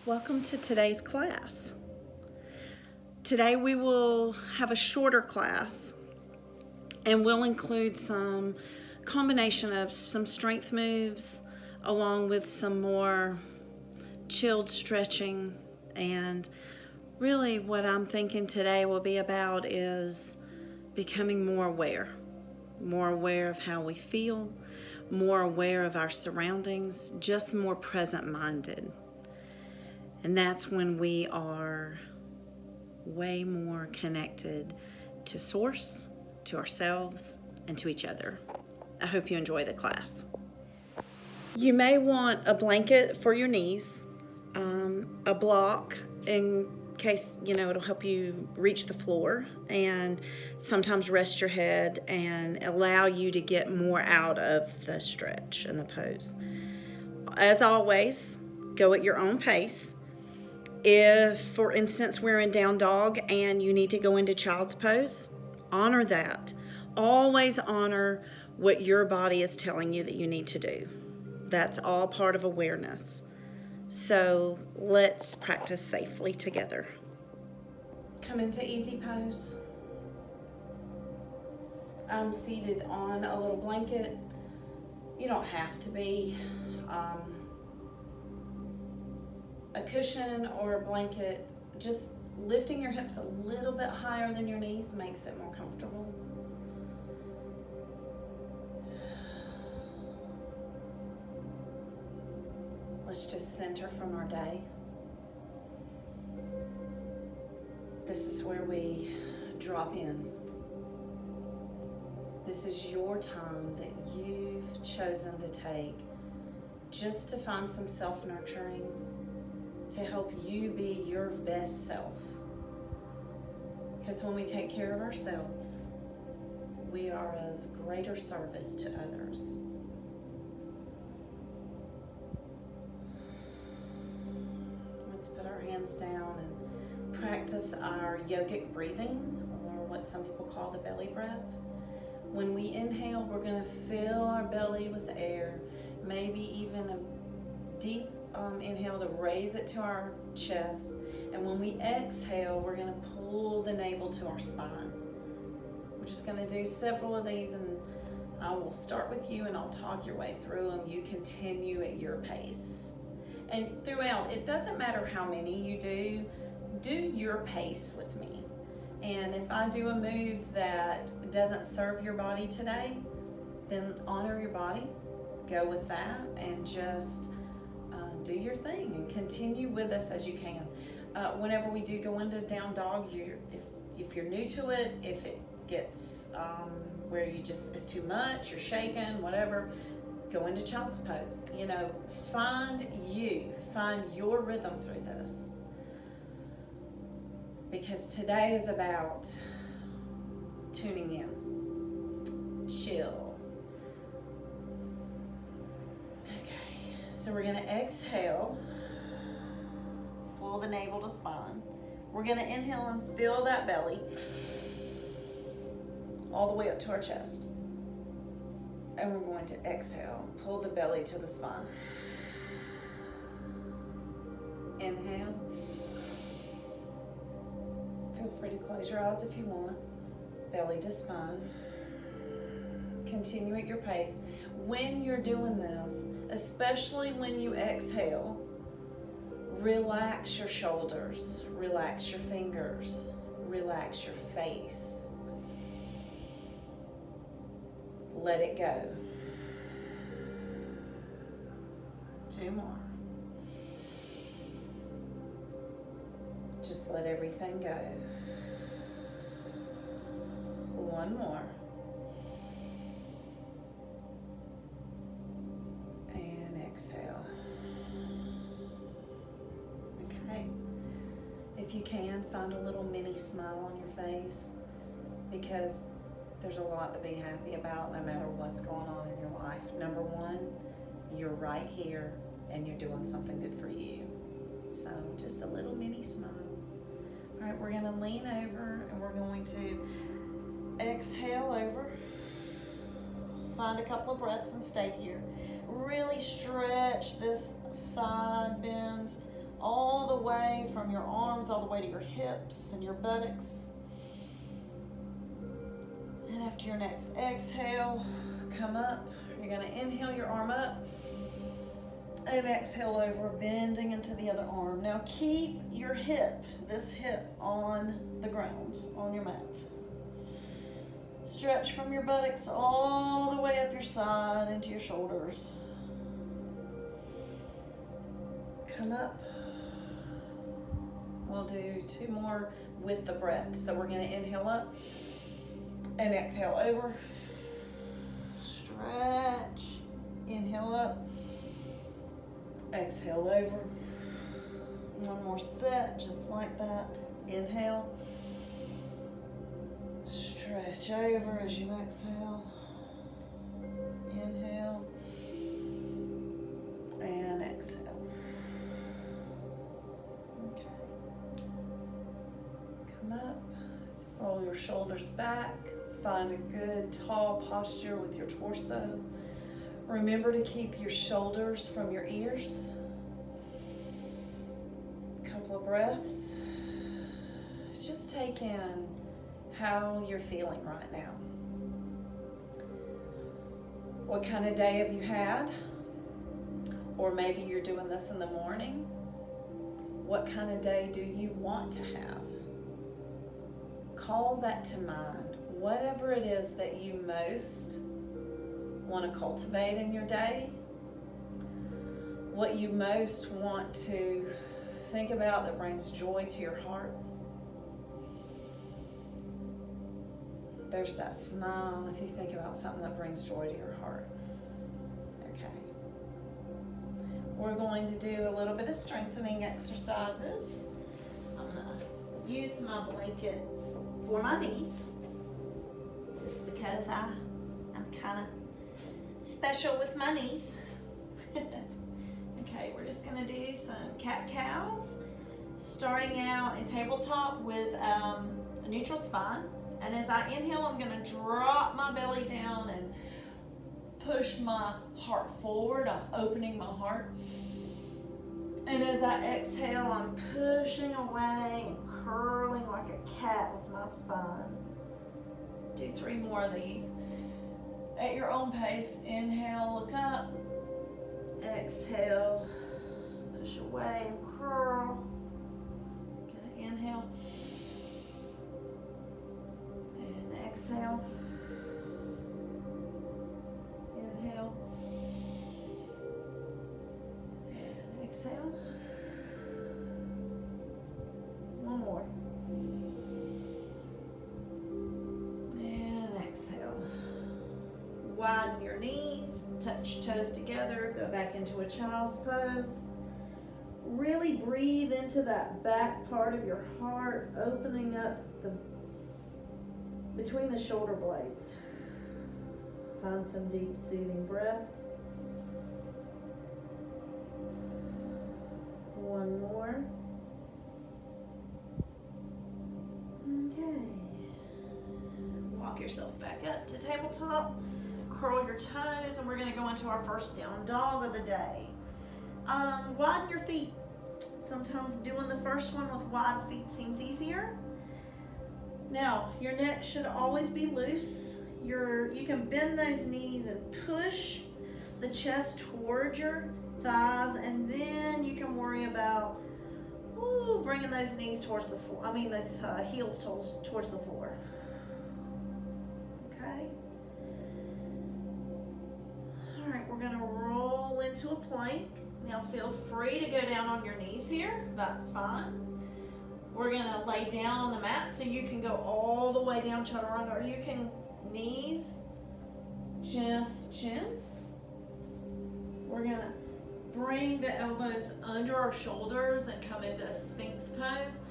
Welcome to today's class. Today we will have a shorter class and we'll include some combination of some strength moves along with some more chilled stretching, and really what I'm thinking today will be about is becoming more aware of how we feel, more aware of our surroundings, just more present minded. And that's when we are way more connected to Source, to ourselves, and to each other. I hope you enjoy the class. You may want a blanket for your knees, a block in case, it'll help you reach the floor, and sometimes rest your head and allow you to get more out of the stretch and the pose. As always, go at your own pace. If, for instance, we're in down dog and you need to go into child's pose, honor that. Always honor what your body is telling you that you need to do. That's all part of awareness. So let's practice safely together. Come into easy pose. I'm seated on a little blanket. You don't have to be. A cushion or a blanket, just lifting your hips a little bit higher than your knees makes it more comfortable. Let's just center from our day. This is where we drop in. This is your time that you've chosen to take just to find some self-nurturing, to help you be your best self. Because when we take care of ourselves, we are of greater service to others. Let's put our hands down and practice our yogic breathing, or what some people call the belly breath. When we inhale, we're going to fill our belly with air, maybe even a deep inhale to raise it to our chest. And when we exhale, we're going to pull the navel to our spine. We're just going to do several of these, and I will start with you and I'll talk your way through them. You continue at your pace. And throughout, it doesn't matter how many you do your pace with me. And if I do a move that doesn't serve your body today, then honor your body, go with that, and just do your thing and continue with us as you can. Whenever we do go into down dog, if you're new to it, if it gets where it's too much, you're shaking, whatever, go into child's pose. Find your rhythm through this. Because today is about tuning in, chill. Okay, so we're gonna exhale, pull the navel to spine. We're gonna inhale and fill that belly all the way up to our chest. And we're going to exhale, pull the belly to the spine. Inhale. Feel free to close your eyes if you want. Belly to spine. Continue at your pace. When you're doing this, especially when you exhale, relax your shoulders, relax your fingers, relax your face. Let it go. 2 more. Just let everything go. 1 more. And exhale. Okay. If you can, find a little mini smile on your face, because there's a lot to be happy about no matter what's going on in your life. Number 1, you're right here and you're doing something good for you. So just a little mini smile. All right, we're gonna lean over and we're going to exhale over. Find a couple of breaths and stay here. Really stretch this side bend all away from your arms all the way to your hips and your buttocks. And after your next exhale, come up. You're going to inhale your arm up and exhale over, bending into the other arm. Now keep your hip, this hip, on the ground, on your mat. Stretch from your buttocks all the way up your side into your shoulders. Come up. We'll do 2 more with the breath. So we're going to inhale up and exhale over. Stretch. Inhale up. Exhale over. One more set, just like that. Inhale. Stretch over as you exhale. Inhale. And exhale. Okay. Come up. Roll your shoulders back. Find a good tall posture with your torso. Remember to keep your shoulders from your ears. A couple of breaths. Just take in how you're feeling right now. What kind of day have you had? Or maybe you're doing this in the morning. What kind of day do you want to have? Call that to mind. Whatever it is that you most want to cultivate in your day, what you most want to think about that brings joy to your heart. There's that smile if you think about something that brings joy to your heart. Okay. We're going to do a little bit of strengthening exercises. I'm going to use my blanket for my knees, just because I'm kind of special with my knees. Okay, we're just going to do some cat-cows, starting out in tabletop with a neutral spine. And as I inhale, I'm going to drop my belly down and push my heart forward. I'm opening my heart. And as I exhale, I'm pushing away and curling like a cat with my spine. Do 3 more of these. At your own pace, inhale, look up. Exhale, push away and curl. Okay, inhale. And exhale. Inhale. And exhale. One more. And exhale. Widen your knees, touch toes together, go back into a child's pose. Really breathe into that back part of your heart, opening up between the shoulder blades. Find some deep, soothing breaths. One more. Okay. Walk yourself back up to tabletop. Curl your toes, and we're going to go into our first down dog of the day. Widen your feet. Sometimes doing the first one with wide feet seems easier. Now, your neck should always be loose. You can bend those knees and push the chest towards your thighs, and then you can worry about bringing those knees towards the floor. Those heels towards the floor. Okay. All right, we're going to roll into a plank. Now feel free to go down on your knees here. That's fine. We're going to lay down on the mat so you can go all the way down chaturanga, or you can knees, just chin. We're going to bring the elbows under our shoulders and come into Sphinx pose.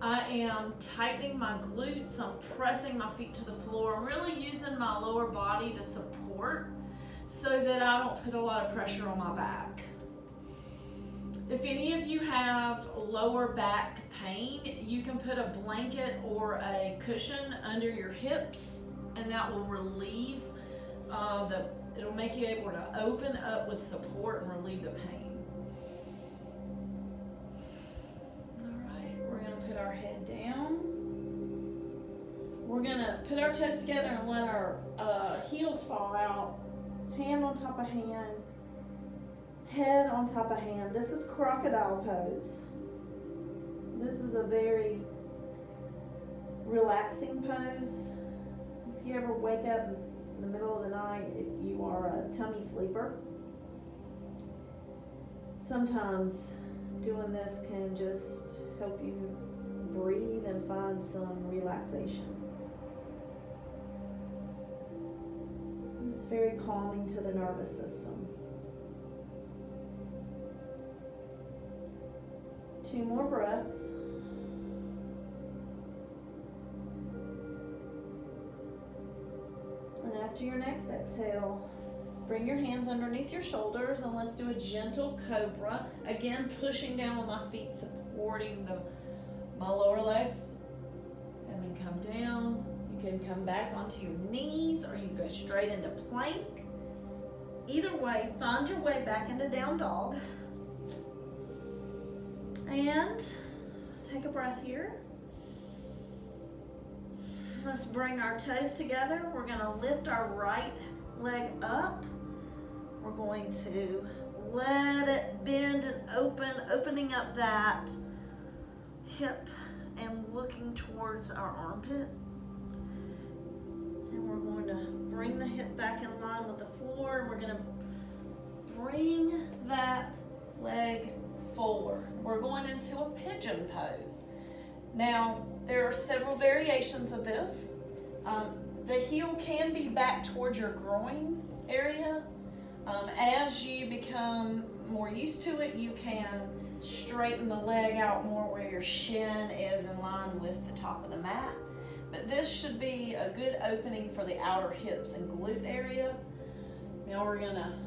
I am tightening my glutes. I'm pressing my feet to the floor. I'm really using my lower body to support so that I don't put a lot of pressure on my back. If any of you have lower back pain, you can put a blanket or a cushion under your hips, and that will relieve it'll make you able to open up with support and relieve the pain. our head down. We're gonna put our toes together and let our heels fall out. Hand on top of hand, head on top of hand. This is crocodile pose. This is a very relaxing pose. If you ever wake up in the middle of the night, if you are a tummy sleeper, sometimes doing this can just help you breathe and find some relaxation. It's very calming to the nervous system. 2 more breaths. And after your next exhale, bring your hands underneath your shoulders and let's do a gentle cobra. Again, pushing down with my feet, supporting my lower legs. And then come down. You can come back onto your knees or you can go straight into plank. Either way, find your way back into down dog. And take a breath here. Let's bring our toes together. We're going to lift our right leg up. We're going to let it bend and open, opening up that hip and looking towards our armpit. And we're going to bring the hip back in line with the floor. We're going to bring that leg forward. We're going into a pigeon pose. Now, there are several variations of this. The heel can be back towards your groin area. As you become more used to it, you can straighten the leg out more where your shin is in line with the top of the mat. But this should be a good opening for the outer hips and glute area. Now we're gonna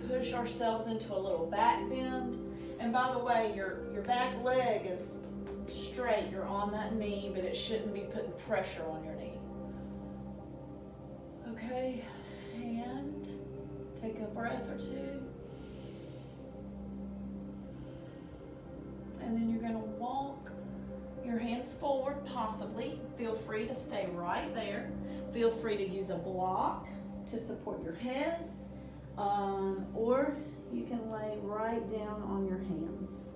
push ourselves into a little back bend. And by the way, your back leg is straight. You're on that knee, but it shouldn't be putting pressure on your knee. Okay, and take a breath or two. And then you're gonna walk your hands forward, possibly. Feel free to stay right there. Feel free to use a block to support your head, or you can lay right down on your hands.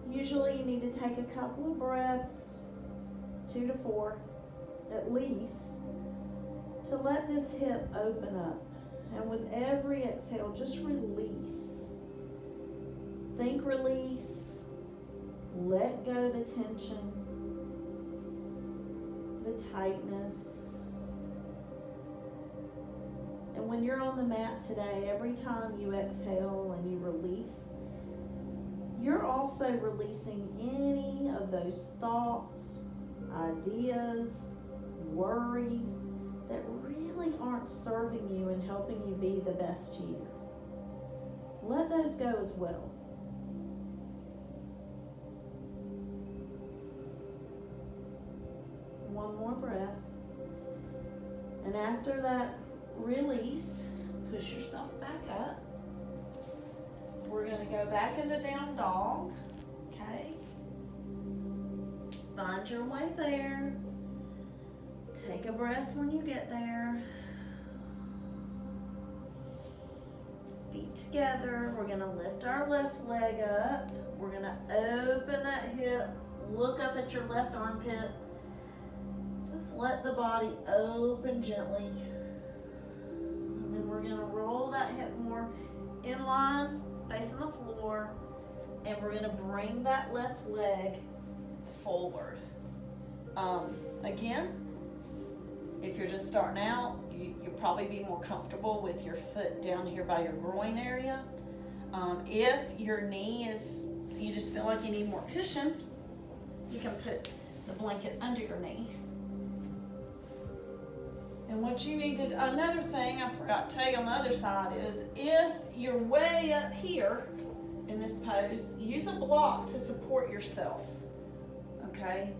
Usually you need to take a couple of breaths, 2 to 4 at least, to let this hip open up. And with every exhale, just release. Think release. Let go the tension, the tightness. And when you're on the mat today, every time you exhale and you release, you're also releasing any of those thoughts, ideas, worries that really aren't serving you and helping you be the best you. Let those go as well. One more breath. And after that release, push yourself back up. We're going to go back into down dog. Okay. Find your way there. Take a breath when you get there. Feet together. We're going to lift our left leg up. We're going to open that hip. Look up at your left armpit. Just let the body open gently. And then we're going to roll that hip more in line, facing the floor. And we're going to bring that left leg forward. Again, if you're just starting out, you'll probably be more comfortable with your foot down here by your groin area. If your knee is, you just feel like you need more cushion, you can put the blanket under your knee. And what you need to do, another thing I forgot to tell you on the other side is, if you're way up here in this pose, use a block to support yourself, okay?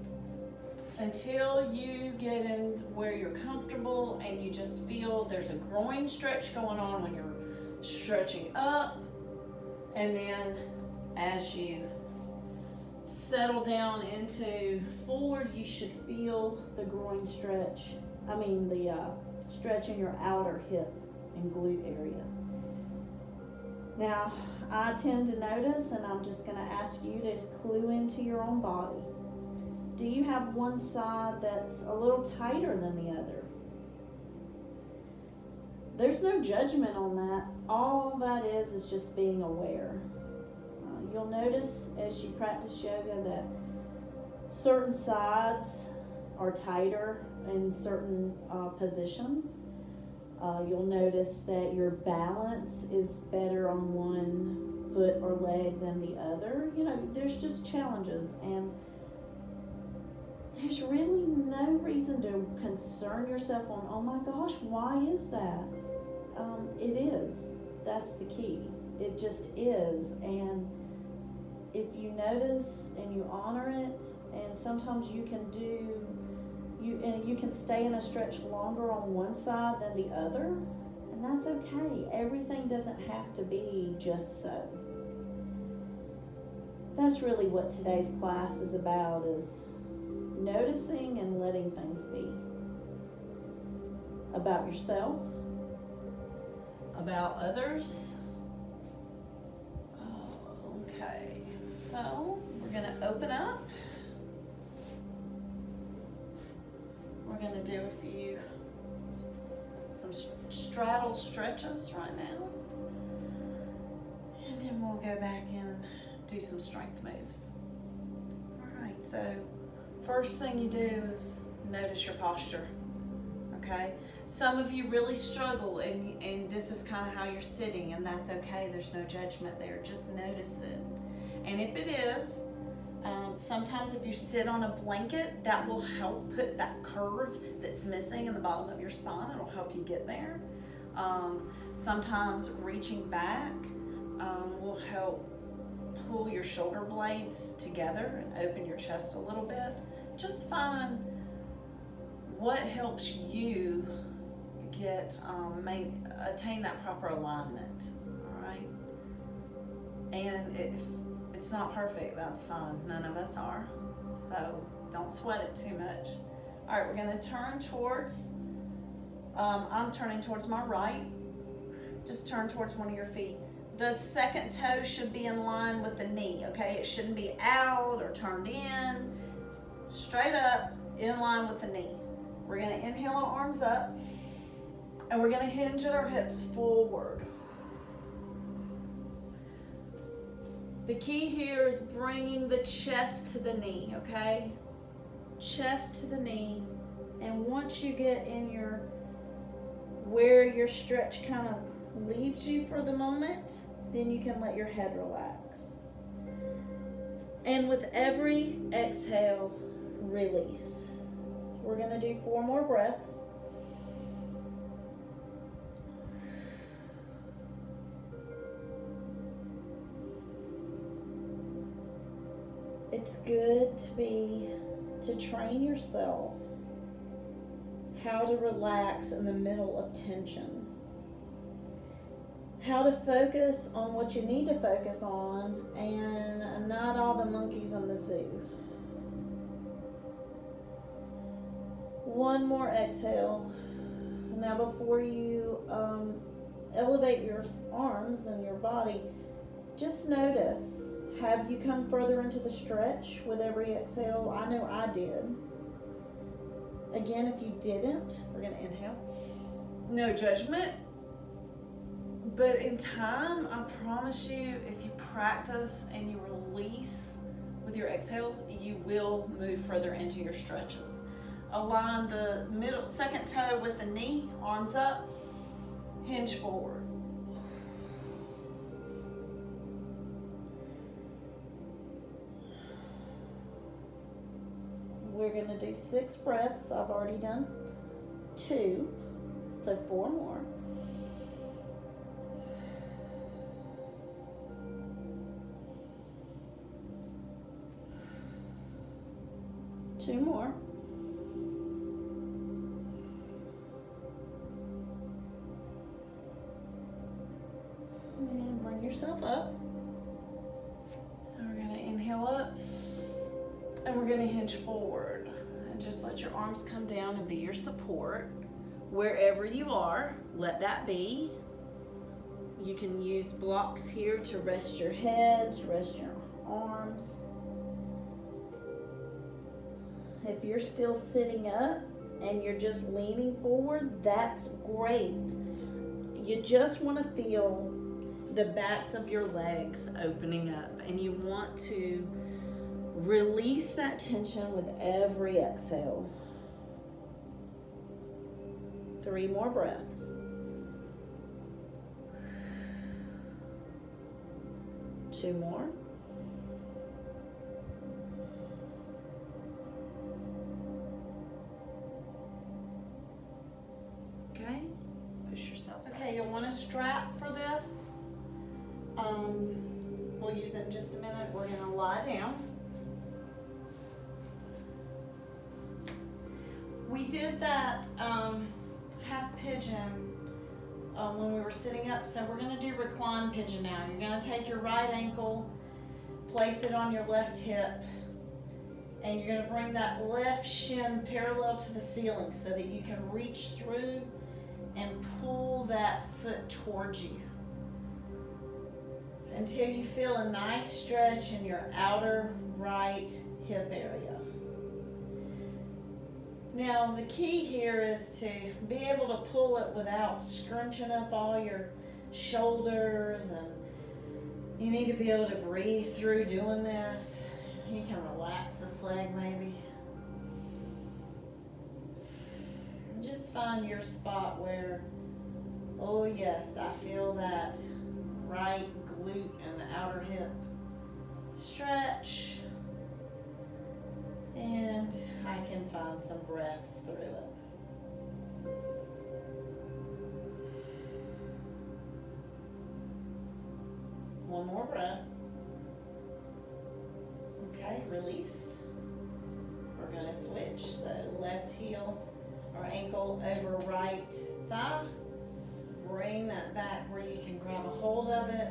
Until you get in where you're comfortable and you just feel there's a groin stretch going on when you're stretching up. And then as you settle down into forward, you should feel the groin stretch. The stretch in your outer hip and glute area. Now, I tend to notice, and I'm just going to ask you to clue into your own body. Do you have one side that's a little tighter than the other? There's no judgment on that. All that is just being aware. You'll notice as you practice yoga that certain sides are tighter in certain positions. You'll notice that your balance is better on one foot or leg than the other. There's just challenges, and there's really no reason to concern yourself on, oh my gosh, why is that? It is. That's the key. It just is. And if you notice and you honor it, and sometimes you can stay in a stretch longer on one side than the other, and that's okay. Everything doesn't have to be just so. That's really what today's class is about, is noticing and letting things be. About yourself, about others. Okay, so we're going to open up. We're going to do some straddle stretches right now. And then we'll go back and do some strength moves. All right, so first thing you do is notice your posture. Okay, some of you really struggle, and this is kind of how you're sitting, and that's okay. There's no judgment there. Just notice it. And if it is, sometimes if you sit on a blanket, that will help put that curve that's missing in the bottom of your spine. It'll help you get there. Sometimes reaching back will help pull your shoulder blades together and open your chest a little bit. Just find what helps you attain that proper alignment. All right, and if it's not perfect, that's fine. None of us are, so don't sweat it too much. All right, we're going to turn towards. I'm turning towards my right. Just turn towards one of your feet. The second toe should be in line with the knee. Okay, it shouldn't be out or turned in. Straight up, in line with the knee. We're going to inhale our arms up, and we're going to hinge at our hips forward. The key here is bringing the chest to the knee, okay? Chest to the knee. And once you get in where your stretch kind of leaves you for the moment, then you can let your head relax. And with every exhale, release. We're going to do 4 more breaths. It's good to train yourself how to relax in the middle of tension. How to focus on what you need to focus on and not all the monkeys in the zoo. One more exhale. Now before you elevate your arms and your body, just notice, have you come further into the stretch with every exhale? I know I did. Again, if you didn't, we're going to inhale. No judgment. But in time, I promise you, if you practice and you release with your exhales, you will move further into your stretches. Align the second toe with the knee, arms up, hinge forward. We're going to do 6 breaths. I've already done 2, so 4 more. Two more. And bring yourself up. And we're gonna inhale up, and we're gonna hinge forward. And just let your arms come down and be your support. Wherever you are, let that be. You can use blocks here to rest your heads, rest your arms. If you're still sitting up and you're just leaning forward, that's great. You just want to feel the backs of your legs opening up, and you want to release that tension with every exhale. 3 more breaths. 2 more. Okay, push yourselves up. Okay, you'll want a strap for this. We'll use it in just a minute. We're gonna lie down. We did that half pigeon when we were sitting up, so we're gonna do recline pigeon now. You're gonna take your right ankle, place it on your left hip, and you're gonna bring that left shin parallel to the ceiling so that you can reach through and pull that foot towards you until you feel a nice stretch in your outer right hip area. Now the key here is to be able to pull it without scrunching up all your shoulders, and you need to be able to breathe through doing this. You can relax this leg maybe. And just find your spot where, oh yes, I feel that right glute and the outer hip stretch. And I can find some breaths through it. One more breath. Okay, release. We're gonna switch. So left heel or ankle over right thigh. Bring that back where you can grab a hold of it.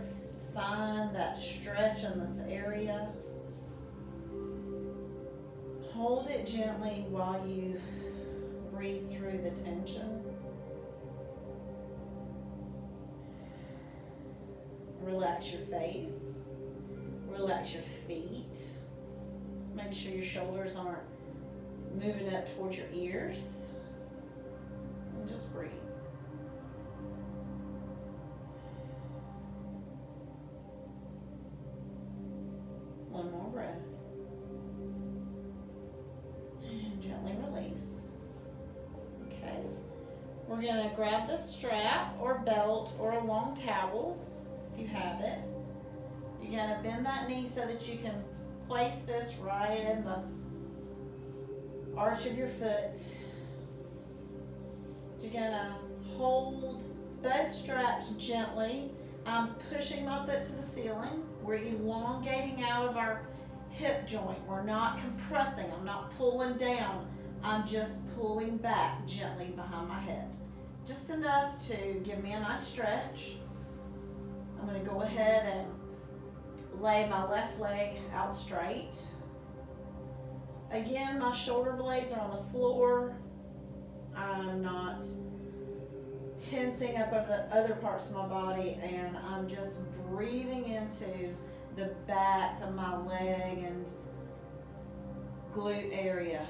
Find that stretch in this area. Hold it gently while you breathe through the tension. Relax your face. Relax your feet. Make sure your shoulders aren't moving up towards your ears. And just breathe. One more breath. And gently release. Okay. We're going to grab the strap or belt or a long towel if you have it. You're going to bend that knee so that you can place this right in the arch of your foot. You're going to hold both straps gently. I'm pushing my foot to the ceiling. We're elongating out of our hip joint. We're not compressing. I'm not pulling down. I'm just pulling back gently behind my head. Just enough to give me a nice stretch. I'm going to go ahead and lay my left leg out straight. Again, my shoulder blades are on the floor. I'm not tensing up over the other parts of my body, and I'm just breathing into the backs of my leg and glute area.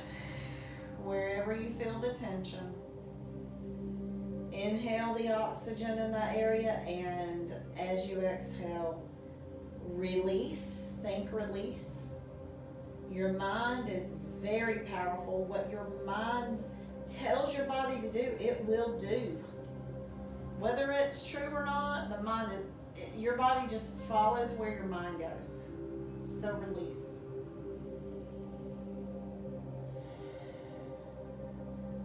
Wherever you feel the tension, inhale the oxygen in that area, and as you exhale, release. Think release. Your mind is very powerful. What your mind tells your body to do, it will do. Whether it's true or not, the mind, your body just follows where your mind goes. So release.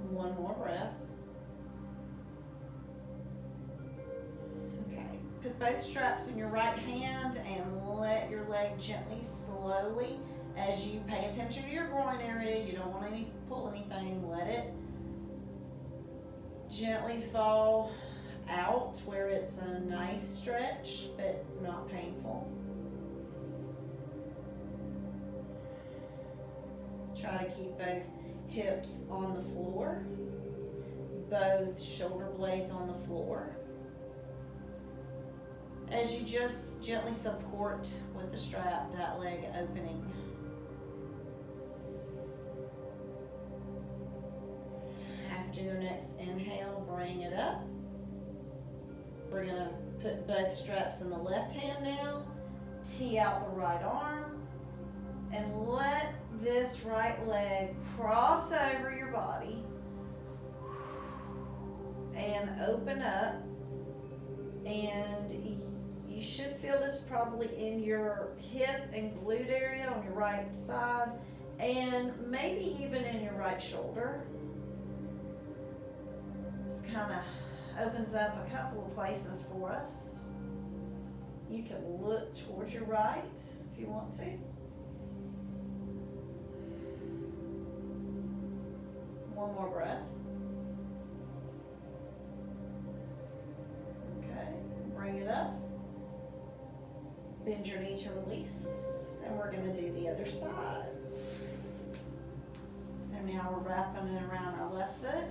One more breath. Okay. Put both straps in your right hand and let your leg gently, slowly, as you pay attention to your groin area. You don't want to pull anything. Let it gently fall out where it's a nice stretch but not painful. Try to keep both hips on the floor, both shoulder blades on the floor. As you just gently support with the strap that leg opening. After your next inhale, bring it up. We're gonna put both straps in the left hand now, tee out the right arm, and let this right leg cross over your body and open up. And you should feel this probably in your hip and glute area on your right side, and maybe even in your right shoulder. This kind of opens up a couple of places for us. You can look towards your right if you want to. One more breath. Okay, bring it up. Bend your knee to release, and we're going to do the other side. So now we're wrapping it around our left foot.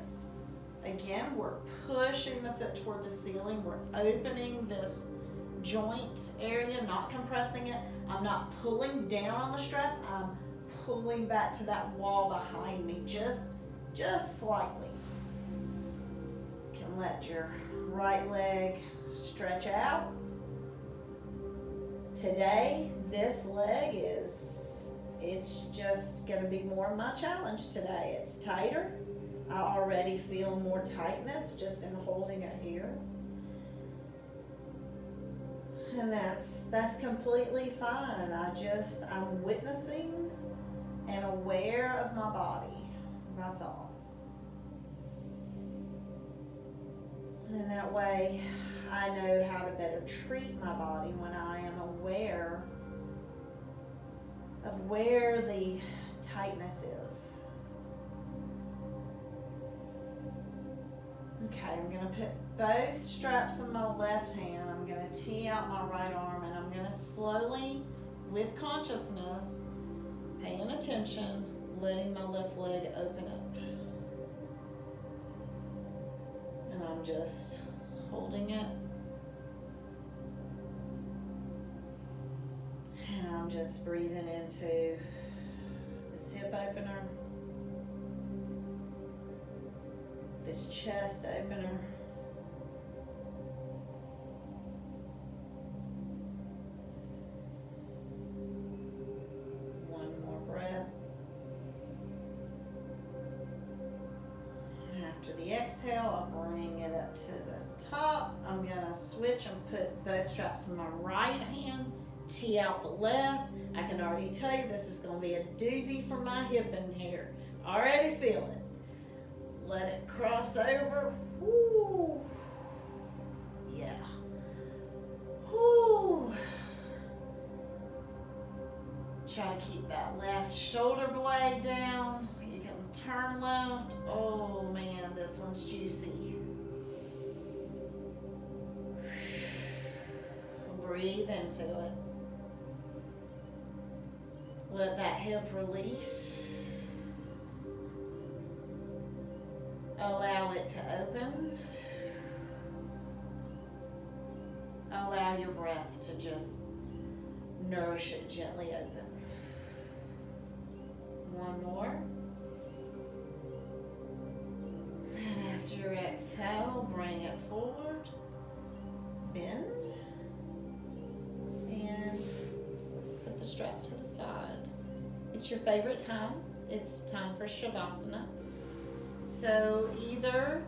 Again, we're pushing the foot toward the ceiling. We're opening this joint area, not compressing it. I'm not pulling down on the strap. I'm pulling back to that wall behind me, just slightly. You can let your right leg stretch out. Today, this leg it's just going to be more of my challenge today. It's tighter. I already feel more tightness just in holding it here. And that's completely fine. I'm witnessing and aware of my body. That's all. And that way, I know how to better treat my body when I am aware of where the tightness is. Okay, I'm going to put both straps in my left hand. I'm going to tee out my right arm, and I'm going to slowly, with consciousness, paying attention, letting my left leg open up. And I'm just holding it. And I'm just breathing into this hip opener, this chest opener, one more breath. After the exhale, I'll bring it up to the top. I'm gonna switch and put both straps in my right hand, tee out the left. I can already tell you this is gonna be a doozy for my hip in here. Already feel it. Let it cross over. Woo. Yeah. Woo. Try to keep that left shoulder blade down. You can turn left. Oh man, this one's juicy. Breathe into it. Let that hip release. Allow it to open. Allow your breath to just nourish it gently open. One more. And after your exhale, bring it forward. Bend. And put the strap to the side. It's your favorite time. It's time for Shavasana. So either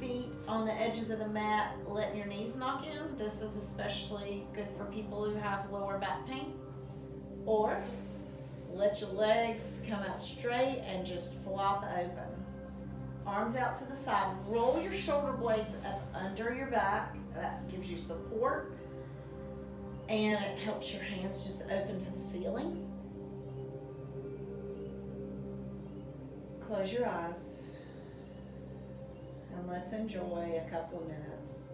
feet on the edges of the mat, letting your knees knock in. This is especially good for people who have lower back pain. Or let your legs come out straight and just flop open. Arms out to the side. Roll your shoulder blades up under your back. That gives you support. And it helps your hands just open to the ceiling. Close your eyes and let's enjoy a couple of minutes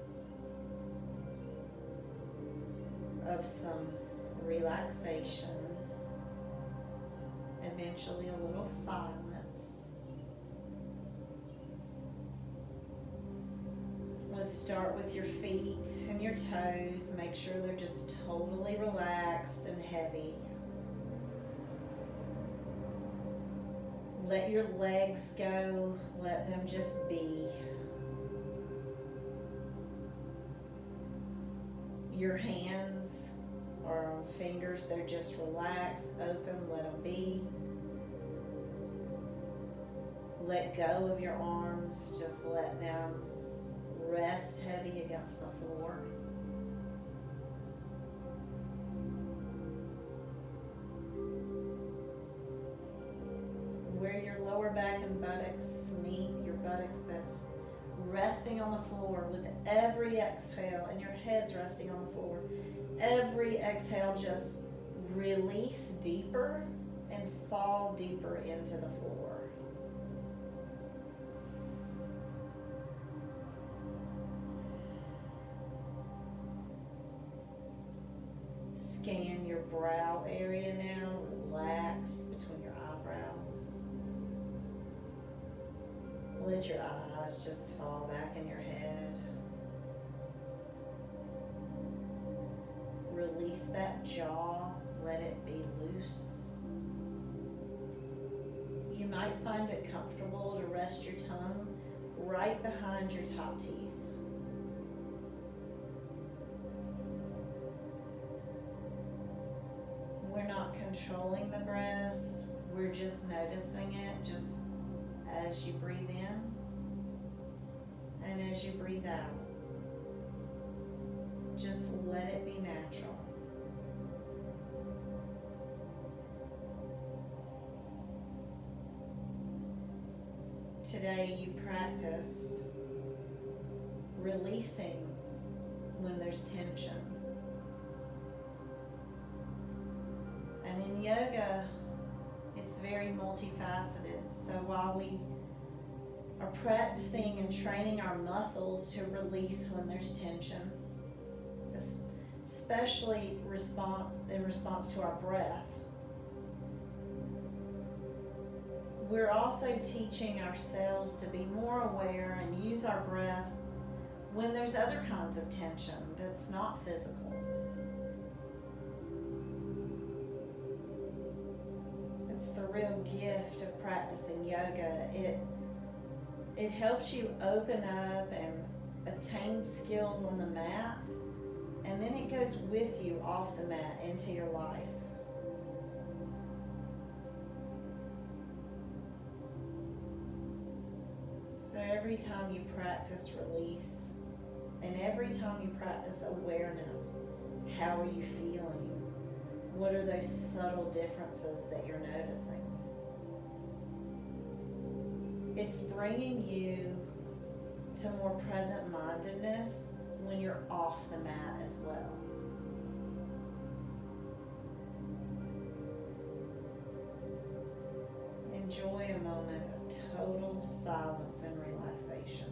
of some relaxation and eventually a little silence. Let's start with your feet and your toes. Make sure they're just totally relaxed and heavy. Let your legs go. Let them just be. Your hands or fingers, they're just relaxed, open, let them be. Let go of your arms, just let them rest heavy against the floor. Where your lower back and buttocks meet, your buttocks, that's resting on the floor with every exhale, and your head's resting on the floor. Every exhale, just release deeper and fall deeper into the floor. Scan your brow area now. Relax between your eyebrows. Let your eyes just fall back in your head. Release that jaw. Let it be loose. You might find it comfortable to rest your tongue right behind your top teeth. We're not controlling the breath. We're just noticing it just as you breathe in and as you breathe out. Just let it be natural. Today you practiced releasing when there's tension. And in yoga, it's very multifaceted. So while we are practicing and training our muscles to release when there's tension, especially in response to our breath, we're also teaching ourselves to be more aware and use our breath when there's other kinds of tension that's not physical. It's the real gift of practicing yoga. It helps you open up and attain skills on the mat, and then it goes with you off the mat into your life. So every time you practice release, and every time you practice awareness, how are you feeling? What are those subtle differences that you're noticing? It's bringing you to more present-mindedness when you're off the mat as well. Enjoy a moment of total silence and relaxation.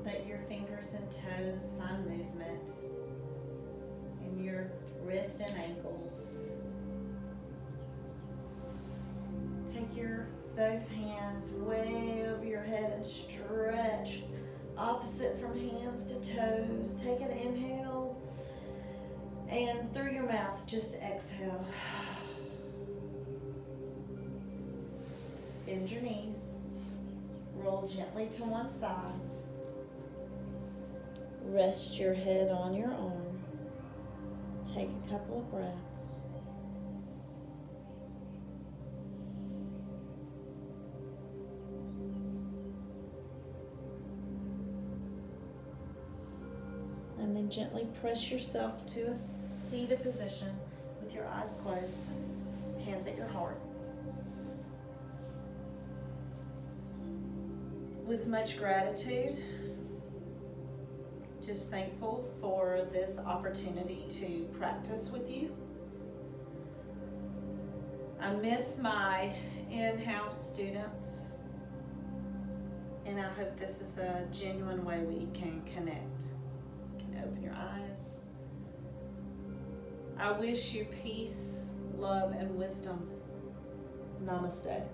Let your fingers and toes find movement in your wrists and ankles. Take your both hands way over your head and stretch opposite from hands to toes. Take an inhale And through your mouth, just exhale. Bend your knees. Roll gently to one side. Rest your head on your arm. Take a couple of breaths. And then gently press yourself to a seated position with your eyes closed, hands at your heart. With much gratitude, just thankful for this opportunity to practice with you. I miss my in-house students, and I hope this is a genuine way we can connect. Open your eyes. I wish you peace, love, and wisdom. Namaste.